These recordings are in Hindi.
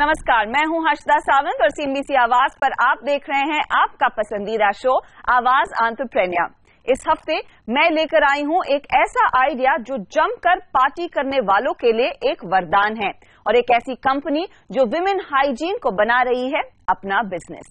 नमस्कार, मैं हूं हर्षदा सावंत और CNBC आवाज पर आप देख रहे हैं आपका पसंदीदा शो आवाज एंटरप्रेन्योर। इस हफ्ते मैं लेकर आई हूं एक ऐसा आइडिया जो जमकर पार्टी करने वालों के लिए एक वरदान है और एक ऐसी कंपनी जो विमेन हाइजीन को बना रही है अपना बिजनेस।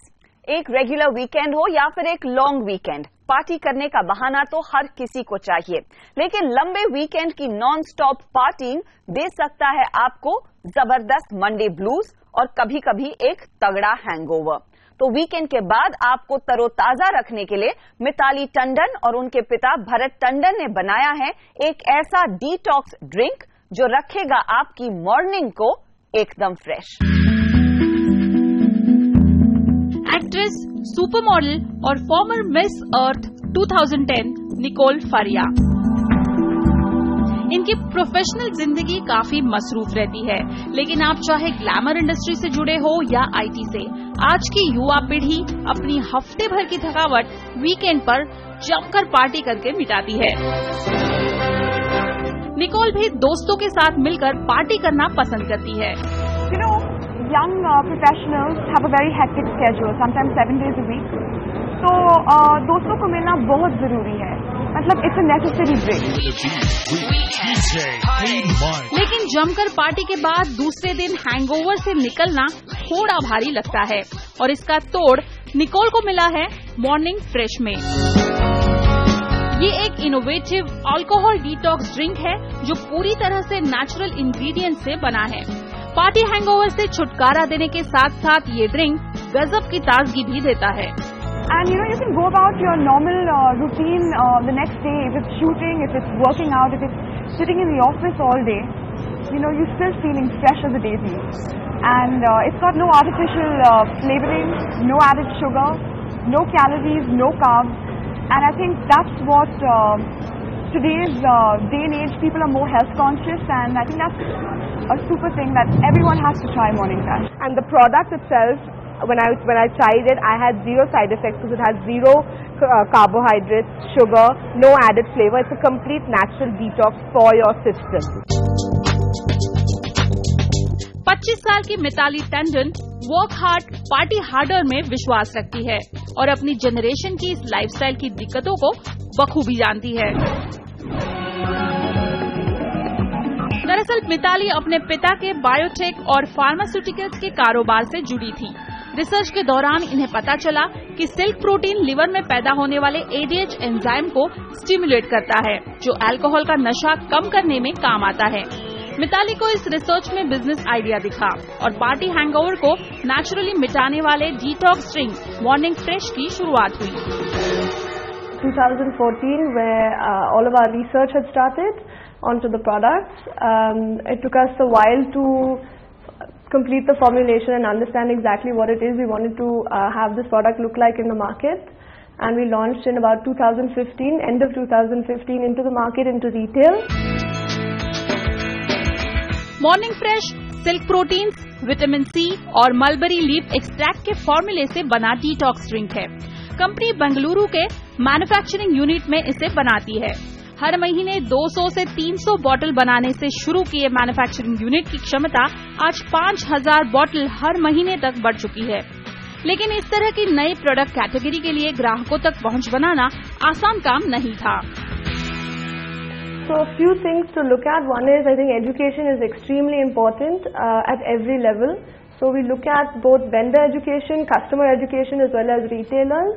एक रेगुलर वीकेंड हो या फिर एक लॉन्ग वीकेंड, पार्टी करने का बहाना तो हर किसी को चाहिए, लेकिन लंबे वीकेंड की नॉन स्टॉप पार्टिंग दे सकता है आपको जबरदस्त मंडे ब्लूज और कभी कभी एक तगड़ा हैंगओवर। तो वीकेंड के बाद आपको तरोताजा रखने के लिए मिताली टंडन और उनके पिता भरत टंडन ने बनाया है एक ऐसा डिटॉक्स ड्रिंक जो रखेगा आपकी मॉर्निंग को एकदम फ्रेश। एक्ट्रेस, सुपर मॉडल और farmer Miss Earth 2010 Nicol Faria. इनकी प्रोफेशनल जिंदगी काफी मसरूफ रहती है, लेकिन आप चाहे ग्लैमर इंडस्ट्री से जुड़े हो या IT से, आज की युवा पीढ़ी अपनी हफ्ते भर की थकावट वीकेंड पर जमकर पार्टी करके मिटाती है। निकोल भी दोस्तों के साथ मिलकर पार्टी करना पसंद करती है। Young professionals have a very hectic schedule, sometimes 7 days a week. तो दोस्तों को मिलना बहुत जरूरी है, मतलब it's a necessary break. लेकिन जमकर पार्टी के बाद दूसरे दिन हैंगओवर से निकलना थोड़ा भारी लगता है और इसका तोड़ निकोल को मिला है मॉर्निंग फ्रेश में। ये एक इनोवेटिव अल्कोहल डिटॉक्स ड्रिंक है जो पूरी तरह से नेचुरल इंग्रेडिएंट से बना है। पार्टी हैंगओवर से छुटकारा देने के साथ साथ ये ड्रिंक गजब की ताजगी भी देता है। And you can go about your normal routine the next day. If it's shooting, if it's working out, if it's sitting in the office all day, you're still feeling fresh as a daisy. And it's got no artificial flavoring, no added sugar, no calories, no carbs. And I think that's what today's day and age, people are more health conscious, and I think that's a super thing that everyone has to try Morning Fresh. And the product itself, when I tried it, I had zero side effects because it has zero carbohydrates, sugar, no added flavor. It's a complete natural detox for your system. 25 साल की Mitali Tandon work hard party harder में विश्वास रखती है और अपनी जनरेशन की इस लाइफस्टाइल की दिक्कतों को बखूबी जानती है। दरअसल मिताली अपने पिता के बायोटेक और फार्मास्यूटिकल्स के कारोबार से जुड़ी थी। रिसर्च के दौरान इन्हें पता चला कि सिल्क प्रोटीन लिवर में पैदा होने वाले ADH एंजाइम को स्टिमुलेट करता है, जो अल्कोहल का नशा कम करने में काम आता है। मिताली को इस रिसर्च में बिजनेस आइडिया दिखा और पार्टी हैंगओवर को नेचुरली मिटाने वाले डिटॉक्स ड्रिंक मॉर्निंग फ्रेश की शुरुआत हुई। 2014, where all of our research had started onto the products. It took us a while to complete the formulation and understand exactly what it is we wanted to have this product look like in the market. And we launched in about 2015, end of 2015, into the market, into retail. Morning fresh silk proteins, vitamin C और मलबरी लीफ एक्सट्रैक्ट के फॉर्मूले से बना डिटॉक्स ड्रिंक है। कंपनी बेंगलुरु के मैन्युफैक्चरिंग यूनिट में इसे बनाती है। हर महीने 200 से 300 बोतल बनाने से शुरू किए मैन्युफैक्चरिंग यूनिट की क्षमता आज 5000 बोतल हर महीने तक बढ़ चुकी है। लेकिन इस तरह की नई प्रोडक्ट कैटेगरी के लिए ग्राहकों तक पहुंच बनाना आसान काम नहीं था। So a few things to look at. One is, I think education is extremely important at every level. So we look at both vendor education, customer education, as well as retailers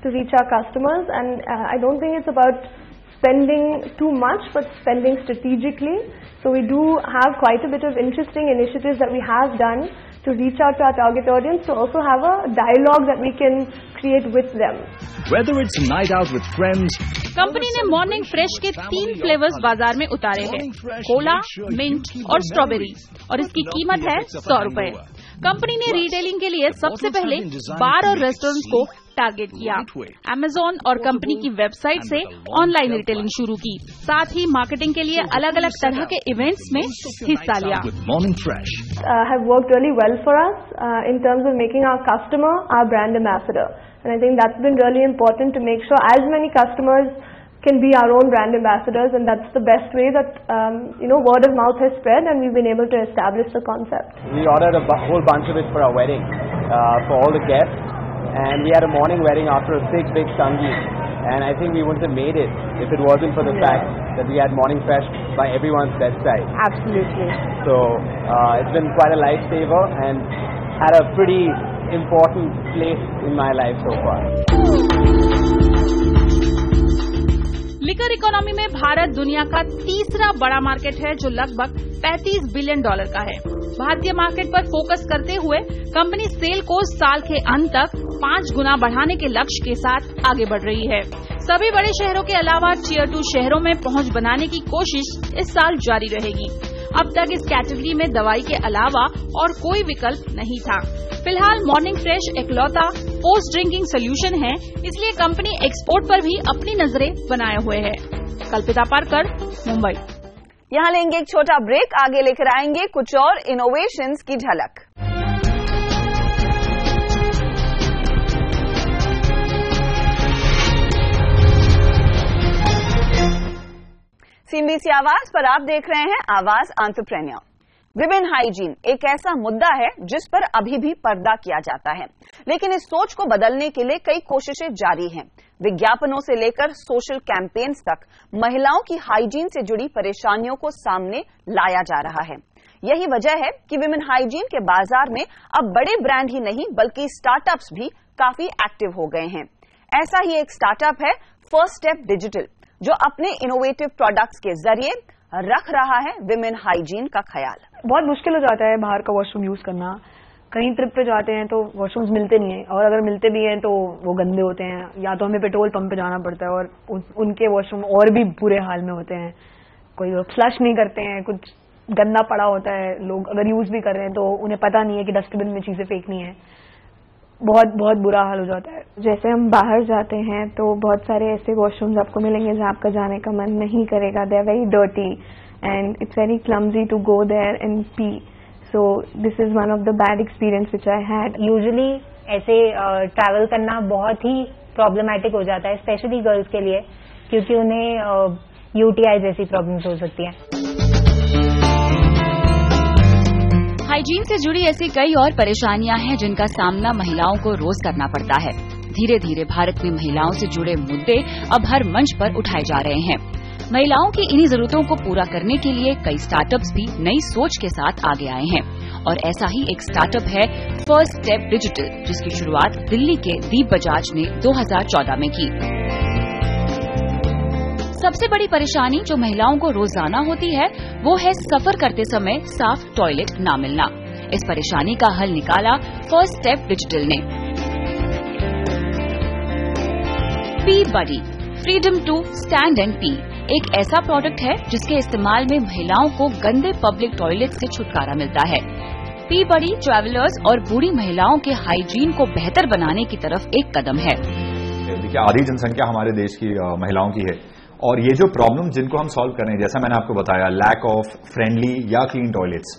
to reach our customers. And I don't think it's about spending too much, but spending strategically. So we do have quite a bit of interesting initiatives that we have done to reach out to our target audience, to also have a dialogue that we can create with them. Whether it's a night out with friends, company ने मॉर्निंग फ्रेश के 3 फ्लेवर्स बाजार में उतारे हैं, कोला, मिंट और स्ट्रॉबेरी, और इसकी कीमत है 100 रुपए। कंपनी ने रिटेलिंग के लिए सबसे पहले बार और रेस्टोरेंट्स को टारगेट किया। Amazon और कंपनी की वेबसाइट से ऑनलाइन रिटेलिंग शुरू की, साथ ही मार्केटिंग के लिए अलग अलग तरह के इवेंट्स में हिस्सा लिया। have worked really well for us in terms of making our customer our brand ambassador, and I think that's been really important to make sure as many customers can be our own brand ambassadors, and that's the best way that word of mouth has spread, and we've been able to establish the concept. We ordered a whole bunch of it for our wedding, for all the guests, and we had a morning wedding after a big sangeet, and I think we wouldn't have made it if it wasn't for the fact that we had Morning Fresh by everyone's bedside. Absolutely. So it's been quite a lifesaver and had a pretty important place in my life so far. Liquor economy में भारत दुनिया का तीसरा बड़ा मार्केट है जो लगभग $35 बिलियन का है। भारतीय मार्केट पर फोकस करते हुए कंपनी सेल को साल के अंत तक 5 गुना बढ़ाने के लक्ष्य के साथ आगे बढ़ रही है। सभी बड़े शहरों के अलावा टियर 2 शहरों में पहुंच बनाने की कोशिश इस साल जारी रहेगी। अब तक इस कैटेगरी में दवाई के अलावा और कोई विकल्प नहीं था। फिलहाल मॉर्निंग फ्रेश इकलौता पोस्ट ड्रिंकिंग सोल्यूशन है, इसलिए कंपनी एक्सपोर्ट पर भी अपनी नजरें बनाए हुए है। कल्पिता पारकर, मुंबई। यहाँ लेंगे एक छोटा ब्रेक, आगे लेकर आएंगे कुछ और इनोवेशंस की झलक। CNBC आवाज पर आप देख रहे हैं आवाज एंटरप्रेन्योर। विमेन हाइजीन एक ऐसा मुद्दा है जिस पर अभी भी पर्दा किया जाता है, लेकिन इस सोच को बदलने के लिए कई कोशिशें जारी हैं। विज्ञापनों से लेकर सोशल कैंपेन्स तक महिलाओं की हाइजीन से जुड़ी परेशानियों को सामने लाया जा रहा है। यही वजह है कि विमेन हाइजीन के बाजार में अब बड़े ब्रांड ही नहीं बल्कि स्टार्टअप्स भी काफी एक्टिव हो गए हैं। ऐसा ही एक स्टार्टअप है फर्स्ट स्टेप डिजिटल, जो अपने इनोवेटिव प्रोडक्ट्स के जरिए रख रहा है विमेन हाइजीन का ख्याल। बहुत मुश्किल हो जाता है बाहर का वॉशरूम यूज करना। कहीं ट्रिप पे जाते हैं तो वॉशरूम्स मिलते नहीं है, और अगर मिलते भी हैं तो वो गंदे होते हैं, या तो हमें पेट्रोल पंप पे जाना पड़ता है और उनके वॉशरूम और भी बुरे हाल में होते हैं। कोई लोग फ्लश नहीं करते हैं, कुछ गंदा पड़ा होता है, लोग अगर यूज भी कर रहे हैं तो उन्हें पता नहीं है कि डस्टबिन में चीजें फेंकनी है। बहुत बहुत बुरा हाल हो जाता है। जैसे हम बाहर जाते हैं तो बहुत सारे ऐसे वॉशरूम्स आपको मिलेंगे जहाँ आपका जाने का मन नहीं करेगा। They are very dirty and it's very clumsy to go there and pee. So this is one of the bad experience which I had. Usually ऐसे ट्रैवल करना बहुत ही प्रॉब्लमैटिक हो जाता है, स्पेशली गर्ल्स के लिए, क्योंकि उन्हें यूटीआई जैसी प्रॉब्लम्स हो सकती हैं। हाइजीन से जुड़ी ऐसी कई और परेशानियां हैं जिनका सामना महिलाओं को रोज करना पड़ता है। धीरे धीरे भारत में महिलाओं से जुड़े मुद्दे अब हर मंच पर उठाए जा रहे हैं। महिलाओं की इन्हीं जरूरतों को पूरा करने के लिए कई स्टार्टअप्स भी नई सोच के साथ आगे आए हैं, और ऐसा ही एक स्टार्टअप है फर्स्ट स्टेप डिजिटल, जिसकी शुरुआत दिल्ली के दीप बजाज ने 2014 में की। सबसे बड़ी परेशानी जो महिलाओं को रोजाना होती है वो है सफर करते समय साफ टॉयलेट ना मिलना। इस परेशानी का हल निकाला फर्स्ट स्टेप डिजिटल ने। Pee buddy, freedom to stand and pee, एक ऐसा प्रोडक्ट है जिसके इस्तेमाल में महिलाओं को गंदे पब्लिक टॉयलेट से छुटकारा मिलता है। पी बडी ट्रैवलर्स और बूढ़ी महिलाओं के हाइजीन को बेहतर बनाने की तरफ एक कदम है। देखिए, आधी जनसंख्या हमारे देश की महिलाओं की है, और ये जो प्रॉब्लम जिनको हम सॉल्व कर रहे हैं, जैसा मैंने आपको बताया, लैक ऑफ फ्रेंडली या क्लीन टॉयलेट्स,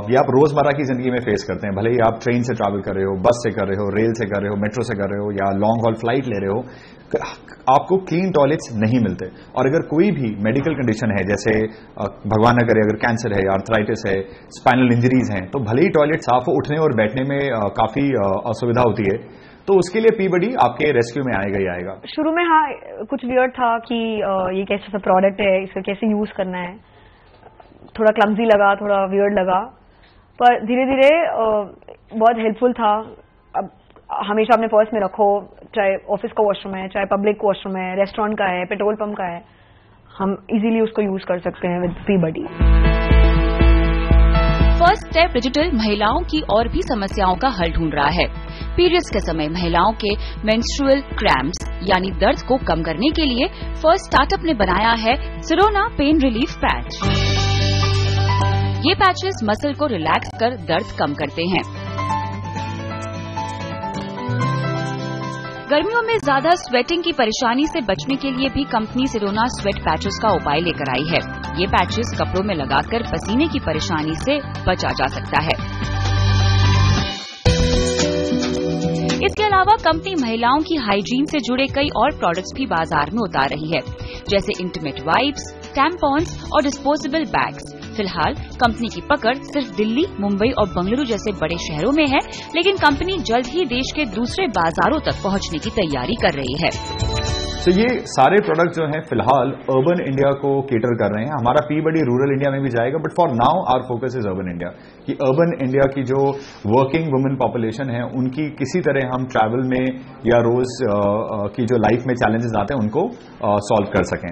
ये आप रोजमर्रा की जिंदगी में फेस करते हैं। भले ही आप ट्रेन से ट्रैवल कर रहे हो, बस से कर रहे हो, रेल से कर रहे हो, मेट्रो से कर रहे हो, या लॉन्ग हॉल फ्लाइट ले रहे हो, आपको क्लीन टॉयलेट्स नहीं मिलते। और अगर कोई भी मेडिकल कंडीशन है, जैसे भगवान न करे अगर कैंसर है, आर्थराइटिस है, स्पाइनल इंजरीज हैं, तो भले ही टॉयलेट साफ हो, उठने और बैठने में काफी असुविधा होती है, तो उसके लिए पी बडी आपके रेस्क्यू में आएगा ही आएगा। शुरू में हाँ कुछ वियर्ड था कि ये कैसा सा प्रोडक्ट है, इसको कैसे यूज करना है, थोड़ा क्लमजी लगा, थोड़ा वियर्ड लगा, पर धीरे धीरे बहुत हेल्पफुल था। अब हमेशा अपने पर्स में रखो, चाहे ऑफिस का वॉशरूम है, चाहे पब्लिक वॉशरूम है, रेस्टोरेंट का है, पेट्रोल पंप का है, हम इजीली उसको यूज कर सकते हैं with pee buddy. First step digital महिलाओं की और भी समस्याओं का हल ढूंढ रहा है। पीरियड्स के समय महिलाओं के मेंस्ट्रुअल क्रैम्प्स यानी दर्द को कम करने के लिए फर्स्ट स्टार्टअप ने बनाया है सिरोना पेन रिलीफ पैच। ये पैचेस मसल को रिलैक्स कर दर्द कम करते हैं। गर्मियों में ज्यादा स्वेटिंग की परेशानी से बचने के लिए भी कंपनी सिरोना स्वेट पैचेस का उपाय लेकर आई है। ये पैचेस कपड़ों में लगाकर पसीने की परेशानी से बचा जा सकता है। इसके अलावा कंपनी महिलाओं की हाइजीन से जुड़े कई और प्रोडक्ट्स भी बाजार में उतार रही है, जैसे इंटीमेट वाइप्स, टैम्पॉन्स और डिस्पोजेबल बैग्स। फिलहाल कंपनी की पकड़ सिर्फ दिल्ली, मुंबई और बेंगलुरु जैसे बड़े शहरों में है, लेकिन कंपनी जल्द ही देश के दूसरे बाजारों तक पहुंचने की तैयारी कर रही है। तो ये सारे प्रोडक्ट जो हैं फिलहाल अर्बन इंडिया को केटर कर रहे हैं। हमारा पी बड़ी रूरल इंडिया में भी जाएगा, but for now our focus is urban India, कि अर्बन इंडिया की जो वर्किंग वुमेन पॉपुलेशन है उनकी किसी तरह हम ट्रैवल में या रोज की जो लाइफ में चैलेंजेस आते हैं उनको सॉल्व कर सकें।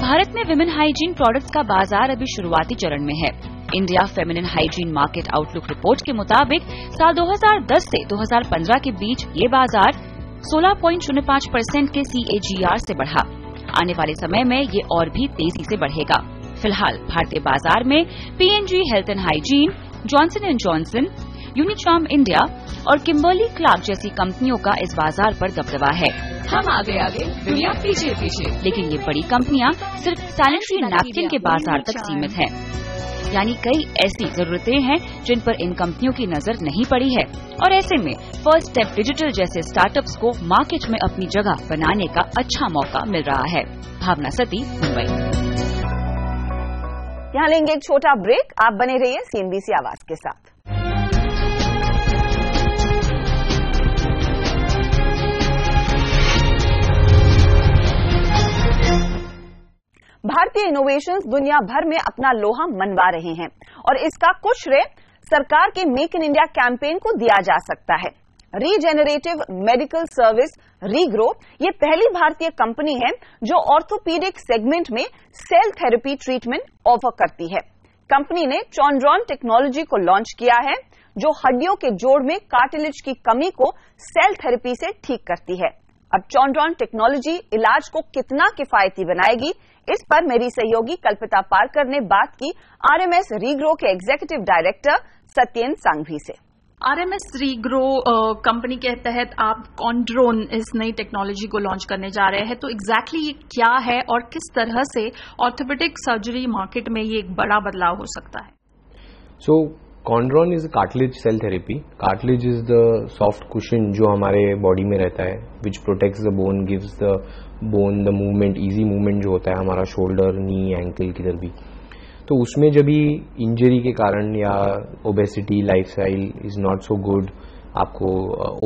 भारत में विमेन हाइजीन प्रोडक्ट्स का बाजार अभी शुरुआती चरण में है। India feminine hygiene market outlook report के मुताबिक साल 2010 से 2015 के बीच ये बाजार 16.05% के CAGR से बढ़ा। आने वाले समय में ये और भी तेजी से बढ़ेगा। फिलहाल भारतीय बाजार में P&G health and hygiene, Johnson and Johnson, Unicharm India और किम्बर्ली क्लार्क जैसी कंपनियों का इस बाजार पर दबदबा है। हम आगे आगे, दुनिया पीछे पीछे। लेकिन ये बड़ी कंपनियां सिर्फ सैनिटरी नैपकिन के बाजार तक सीमित हैं। यानी कई ऐसी जरूरतें हैं जिन पर इन कंपनियों की नजर नहीं पड़ी है, और ऐसे में फर्स्ट स्टेप डिजिटल जैसे स्टार्टअप्स को मार्केट में अपनी जगह बनाने का अच्छा मौका मिल रहा है। भावना सती, मुंबई। यहाँ लेंगे एक छोटा ब्रेक, आप बने रहिए CNBC आवाज के साथ। भारतीय इनोवेशंस दुनिया भर में अपना लोहा मनवा रहे हैं, और इसका कुछ श्रेय सरकार के मेक इन इंडिया कैंपेन को दिया जा सकता है। रीजेनरेटिव मेडिकल सर्विस रीग्रो ये पहली भारतीय कंपनी है जो ऑर्थोपीडिक सेगमेंट में सेल थेरेपी ट्रीटमेंट ऑफर करती है। कंपनी ने चॉन्ड्रॉन टेक्नोलॉजी को लॉन्च किया है, जो हड्डियों के जोड़ में कार्टिलेज की कमी को सेल थेरेपी से ठीक करती है। अब चॉन्ड्रॉन टेक्नोलॉजी इलाज को कितना किफायती बनाएगी, इस पर मेरी सहयोगी कल्पिता पारकर ने बात की RMS रीग्रो के एग्जीक्यूटिव डायरेक्टर सत्येन सांघवी से। RMS रीग्रो कंपनी के तहत आप कॉन्ड्रोन इस नई टेक्नोलॉजी को लॉन्च करने जा रहे हैं, तो एग्जैक्टली ये क्या है और किस तरह से ऑर्थोपेडिक सर्जरी मार्केट में ये एक बड़ा बदलाव हो सकता है? Chondron is cartilage cell therapy. Cartilage is the soft cushion जो हमारे बॉडी में रहता है, which protects the bone, gives the bone the movement, easy movement जो होता है हमारा शोल्डर, नी, एंकल किधर भी। तो उसमें जब भी इंजरी के कारण या obesity, lifestyle is not so good, आपको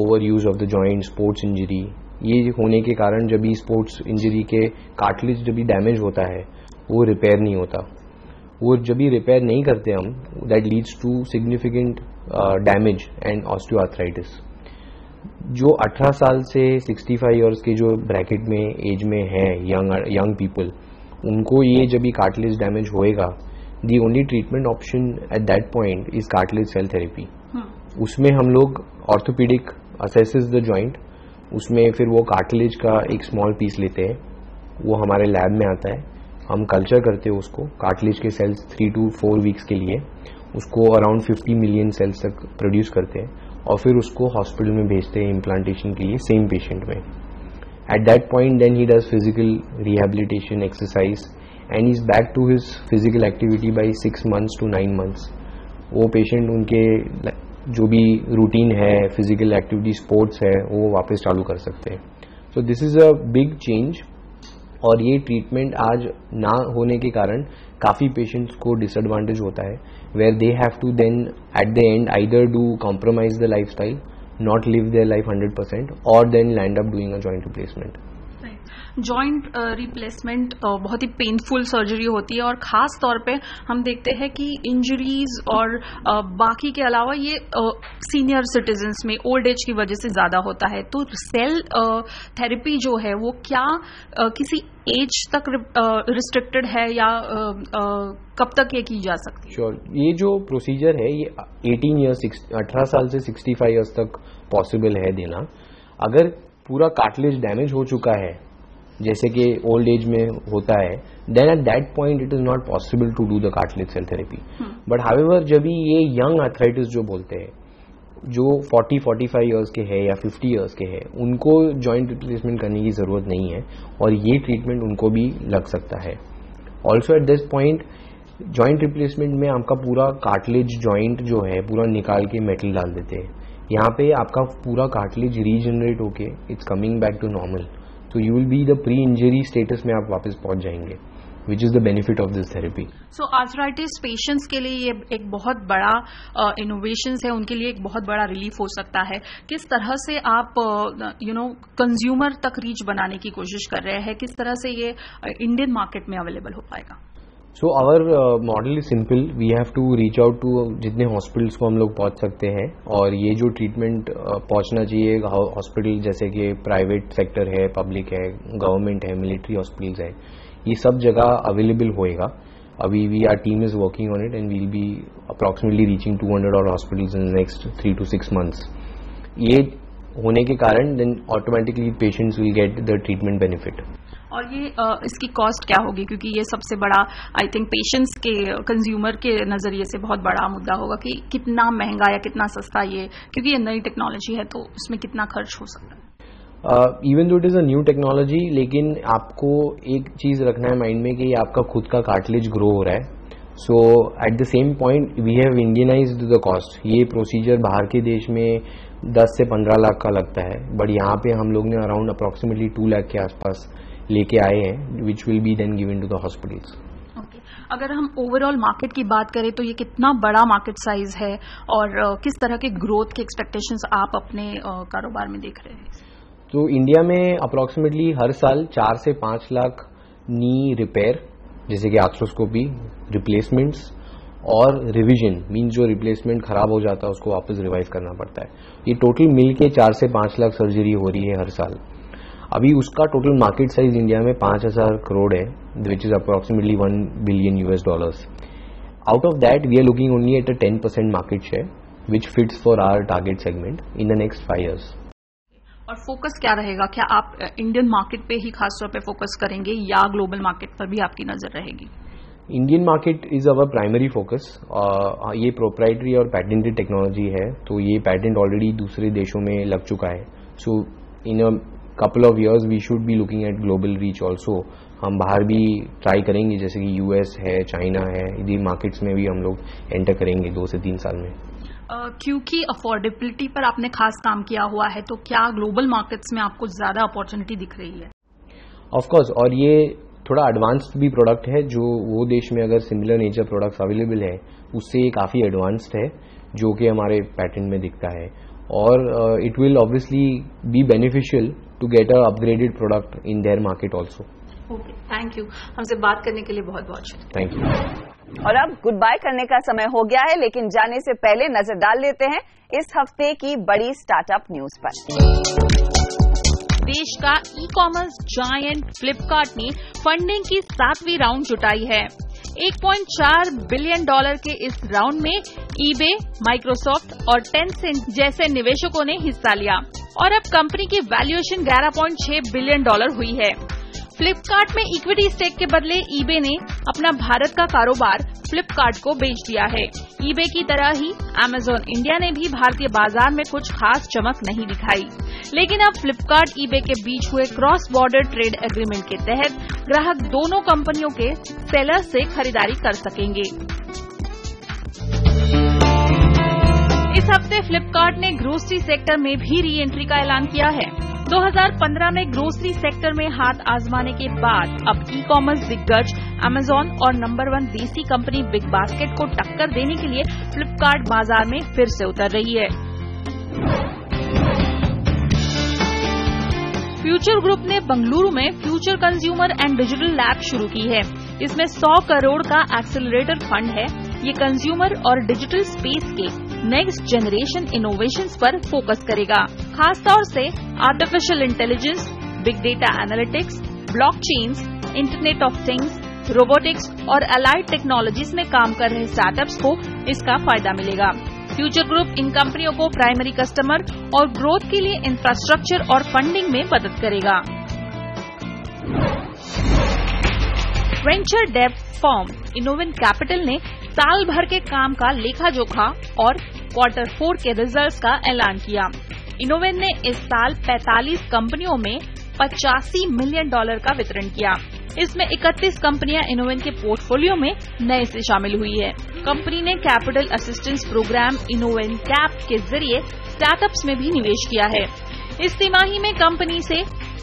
over use of the joint, sports injury, ये होने के कारण जब भी स्पोर्ट्स इंजरी के कार्टिलेज जब भी डैमेज होता है वो रिपेयर नहीं होता। वो जब भी रिपेयर नहीं करते हम, that leads to significant damage and osteoarthritis. जो 18 साल से 65 इयर्स के जो ब्रैकेट में एज में है यंग पीपल, उनको ये जब भी कार्टिलेज डैमेज होएगा, the only treatment option at that point is cartilage cell therapy. उसमें हम लोग ऑर्थोपीडिक असेसेस द जॉइंट, उसमें फिर वो कार्टिलेज का एक स्मॉल पीस लेते हैं, वो हमारे लैब में आता है, हम कल्चर करते हैं उसको, कार्टिलेज के सेल्स 3 to 4 वीक्स के लिए, उसको अराउंड 50 मिलियन सेल्स तक प्रोड्यूस करते हैं, और फिर उसको हॉस्पिटल में भेजते हैं इम्प्लांटेशन के लिए सेम पेशेंट में। At that point then he does physical rehabilitation exercise and is back to his physical activity by 6 months to 9 months। वो पेशेंट उनके जो भी रूटीन है, फिजिकल एक्टिविटी, स्पोर्ट्स है, वो वापस चालू कर सकते हैं। सो this is a big change, और ये ट्रीटमेंट आज ना होने के कारण काफ़ी पेशेंट्स को डिसएडवांटेज होता है, where they have to then at the end either do compromise the lifestyle, not live their life 100%, और then land up doing a joint replacement. Joint replacement बहुत ही पेनफुल सर्जरी होती है, और खास तौर पे हम देखते हैं कि इंजरीज और बाकी के अलावा ये सीनियर सिटीजन्स में ओल्ड एज की वजह से ज्यादा होता है। तो सेल थेरेपी जो है वो क्या किसी एज तक रिस्ट्रिक्टेड है, या कब तक ये की जा सकती है? श्योर, ये जो प्रोसीजर है ये 18 साल से 65 ईयर्स तक पॉसिबल है देना। अगर पूरा कार्टिलेज डैमेज हो चुका है, जैसे कि ओल्ड एज में होता है, then at that point it is not possible to do the cartilage cell therapy. But however जब भी ये यंग आर्थराइटिस जो बोलते हैं, जो 40-45 इयर्स के हैं या 50 इयर्स के हैं, उनको जॉइंट रिप्लेसमेंट करने की जरूरत नहीं है, और ये ट्रीटमेंट उनको भी लग सकता है। Also at this point joint replacement में आपका पूरा कार्टिलेज जॉइंट जो है पूरा निकाल के मेटल डाल देते हैं, यहाँ पे आपका पूरा कार्टिलेज रीजनरेट होके it's coming back to normal, तो you will be the pre injury status में आप वापस पहुंच जाएंगे, which is the benefit of this therapy. So arthritis patients के लिए ये एक बहुत बड़ा इनोवेशन है, उनके लिए एक बहुत बड़ा रिलीफ हो सकता है। किस तरह से आप कंज्यूमर तक रीच बनाने की कोशिश कर रहे हैं, किस तरह से ये इंडियन मार्केट में अवेलेबल हो पाएगा? So our model is simple, we have to reach out to जितने हॉस्पिटल्स को हम लोग पहुंच सकते हैं, और ये जो ट्रीटमेंट पहुंचना चाहिए हॉस्पिटल जैसे कि प्राइवेट सेक्टर है, पब्लिक है, गवर्नमेंट है, मिलिट्री हॉस्पिटल्स है, ये सब जगह अवेलेबल होएगा। अभी our team is working on it and will be approximately reaching 200 और hospitals in next 3 to 6 months। ये होने के कारण then automatically patients will get the treatment benefit. और ये इसकी कॉस्ट क्या होगी, क्योंकि ये सबसे बड़ा आई थिंक पेशेंट्स के कंज्यूमर के नजरिए से बहुत बड़ा मुद्दा होगा कि कितना महंगा या कितना सस्ता ये, क्योंकि ये नई टेक्नोलॉजी है तो उसमें कितना खर्च हो सकता है। Even though it is a new technology, लेकिन आपको एक चीज रखना है माइंड में कि आपका खुद का कार्टिलेज ग्रो हो रहा है। So at the same point we have Indianized the cost. ये प्रोसीजर बाहर के देश में 10 से 15 लाख का लगता है, बट यहाँ पे हम लोग ने अराउंड अप्रॉक्सीमेटली 2 लाख के आसपास लेके आए हैं, which will be then given to the hospitals. अगर हम ओवरऑल मार्केट की बात करें तो ये कितना बड़ा मार्केट साइज है, और किस तरह के ग्रोथ के एक्सपेक्टेशंस आप अपने कारोबार में देख रहे हैं? तो इंडिया में अप्रॉक्सीमेटली हर साल 4 से 5 लाख नी रिपेयर, जैसे कि आर्थ्रोस्कोपी, रिप्लेसमेंट्स और रिवीजन, मीन्स जो रिप्लेसमेंट खराब हो जाता है उसको वापस रिवाइज करना पड़ता है, ये टोटल मिल के 4 से 5 लाख सर्जरी हो रही है हर साल। अभी उसका टोटल मार्केट साइज इंडिया में 5000 करोड़ है, which is approximately $1 billion। Out of that we are looking only at a 10% market share, which fits for our target segment in the next 5 years। और फोकस क्या रहेगा? क्या आप इंडियन मार्केट पे ही खासतौर पे फोकस करेंगे या ग्लोबल मार्केट पर भी आपकी नजर रहेगी? Indian market is our primary focus. ये प्रोप्राइटरी और पैटेंटेड टेक्नोलॉजी है, तो ये पैटेंट ऑलरेडी दूसरे देशों में लग चुका है। सो इन अ couple of years we should be looking at global reach also। हम बाहर भी ट्राई करेंगे, जैसे कि यूएस है, चाइना है, इधर मार्केट्स में भी हम लोग एंटर करेंगे 2 से 3 साल में। क्योंकि अफोर्डेबिलिटी पर आपने खास काम किया हुआ है, तो क्या ग्लोबल मार्केट्स में आपको ज्यादा अपॉर्चुनिटी दिख रही है? ऑफ कोर्स, और ये थोड़ा एडवांस्ड भी प्रोडक्ट है, जो वो देश में अगर सिमिलर नेचर प्रोडक्ट्स अवेलेबल है उससे ये काफी एडवांस्ड है, जो कि हमारे पैटेंट में दिखता है, और it will obviously be beneficial to get a upgraded product in their market also. Okay, thank you. हमसे बात करने के लिए बहुत बहुत शुक्रिया। Thank you. और अब गुड बाय करने का समय हो गया है, लेकिन जाने से पहले नजर डाल लेते हैं इस हफ्ते की बड़ी स्टार्टअप न्यूज पर। देश का ई कॉमर्स जायंट फ्लिपकार्ट ने फंडिंग की 7वीं राउंड जुटाई है। $1.4 बिलियन के इस राउंड में ईबे, माइक्रोसॉफ्ट और टेंसेंट जैसे निवेशकों ने हिस्सा लिया, और अब कंपनी की वैल्यूएशन $11.6 बिलियन हुई है। फ्लिपकार्ट में इक्विटी स्टेक के बदले ईबे ने अपना भारत का कारोबार फ्लिपकार्ट को बेच दिया है। ईबे की तरह ही अमेजॉन इंडिया ने भी भारतीय बाजार में कुछ खास चमक नहीं दिखाई, लेकिन अब फ्लिपकार्ट ईबे के बीच हुए क्रॉस बॉर्डर ट्रेड एग्रीमेंट के तहत ग्राहक दोनों कंपनियों के सेलर्स से खरीदारी कर सकेंगे। इस हफ्ते फ्लिपकार्ट ने ग्रोसरी सेक्टर में भी री एंट्री का ऐलान किया है। 2015 में ग्रोसरी सेक्टर में हाथ आजमाने के बाद अब ई कॉमर्स दिग्गज अमेजॉन और नंबर 1 देसी कंपनी बिग बास्केट को टक्कर देने के लिए फ्लिपकार्ट बाजार में फिर से उतर रही है। फ्यूचर ग्रुप ने बंगलुरु में future consumer and digital lab शुरू की है। इसमें 100 करोड़ का एक्सेलरेटर फंड है। ये कंज्यूमर और डिजिटल स्पेस के नेक्स्ट जनरेशन इनोवेशंस पर फोकस करेगा, खासतौर से artificial intelligence, big data analytics, blockchains, internet of things, robotics और अलाइड टेक्नोलॉजीज में काम कर रहे स्टार्टअप्स को इसका फायदा मिलेगा। फ्यूचर ग्रुप इन कंपनियों को प्राइमरी कस्टमर और ग्रोथ के लिए इंफ्रास्ट्रक्चर और फंडिंग में मदद करेगा। वेंचर डेब्ट फर्म इनोवेन कैपिटल ने साल भर के काम का लेखा जोखा और Q4 के रिजल्ट्स का ऐलान किया। इनोवेन ने इस साल 45 कंपनियों में $85 मिलियन का वितरण किया। इसमें 31 कंपनियां इनोवेन के पोर्टफोलियो में नए से शामिल हुई है। कंपनी ने कैपिटल असिस्टेंस प्रोग्राम इनोवेन कैप के जरिए स्टार्टअप्स में भी निवेश किया है। इस तिमाही में कंपनी से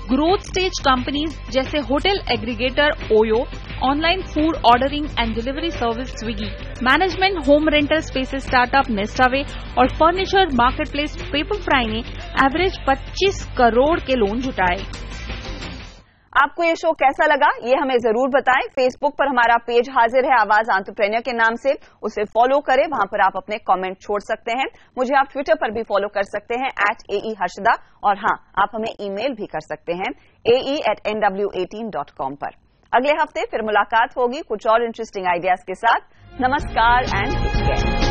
ग्रोथ स्टेज कंपनीज जैसे hotel aggregator OYO, online food ordering and delivery service Swiggy, management home rental spaces startup Nestaway और फर्नीचर मार्केटप्लेस पेपरफ्राई ने एवरेज 25 करोड़ के लोन जुटाए। आपको ये शो कैसा लगा ये हमें जरूर बताएं। फेसबुक पर हमारा पेज हाजिर है आवाज एंटरप्रेन्योर के नाम से, उसे फॉलो करें, वहां पर आप अपने कमेंट छोड़ सकते हैं। मुझे आप ट्विटर पर भी फॉलो कर सकते हैं @AE Harshada, और हां, आप हमें ईमेल भी कर सकते हैं ae@nw18.com पर। अगले हफ्ते फिर मुलाकात होगी कुछ और इंटरेस्टिंग आइडियाज के साथ। नमस्कार एंड टेक केयर।